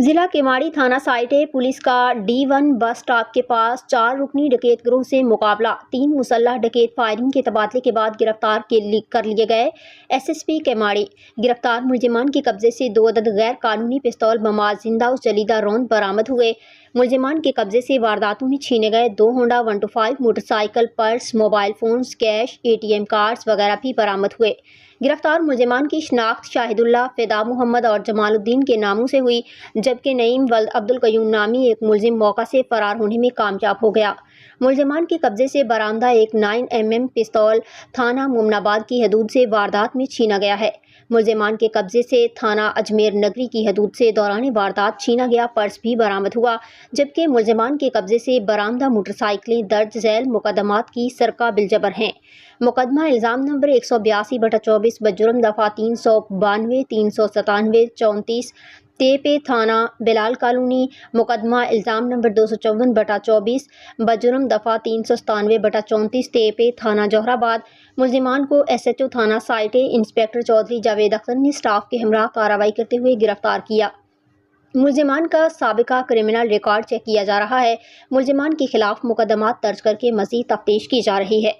ضلع केमाड़ी थाना site police का D1 बस स्टॉप के पास 4 रुकनी डकैत गिरोह से मुकाबला। 3 मुसल्लह डकैत फायरिंग के तबादले के बाद गिरफ्तार कर लिए गए। SSP केमाड़ी गिरफ्तार मुलजिमान के कब्जे से 2 अदद गैर कानूनी पिस्तौल, बमाज, जिंदा और चलीदा रौंद बरामद हुए। मुलजिमान के कब्जे से वारदातों में छीने गए 2 Honda 125 motorcycle, purse, mobile phones, cash, ATM cards वगैरह भी बरामद हुए। गिरफ्तार मुलजिमान की शनाख्त शाहिदुल्लाह, फिदा मोहम्मद और जमालुद्दीन के नामों से हुई, जबकि नईम वल्द अब्दुल कयूम नामी एक मुलजिम मौका से फरार होने में कामयाब हो गया। मुलजिमान के कब्जे से बरामदा एक 9mm पिस्तौल थाना मोमनाबाद की हदूद से वारदात में छीना गया है। मुलजिमान के कब्जे से थाना अजमेर नगरी की हदूद से दौरान वारदात छीना गया पर्स भी बरामद हुआ, जबकि मुलजिमान के कब्जे से बरामदा मोटरसाइकिलें दर्ज झैल मुकदमात की सरका बिलजबर हैं। मुकदमा इल्ज़ाम नंबर 182/24 बजुर्म दफ़ा 392, 397, 34 तेपे थाना बिलाल कॉलोनी। मुकदमा इल्ज़ाम नंबर 254/24 बजुर्म दफ़ा 397/34 तेपे थाना जौहराबाद। मुलजिमान को SHO थाना साइट इंस्पेक्टर चौधरी जावेद अख्तर ने स्टाफ के हमरा कार्रवाई करते हुए गिरफ्तार किया। मुलजिमान का साबिका क्रिमिनल रिकॉर्ड चेक किया जा रहा है। मुलजिमान के खिलाफ मुकदमात दर्ज करके मज़ीद तफ्तीश की जा रही है।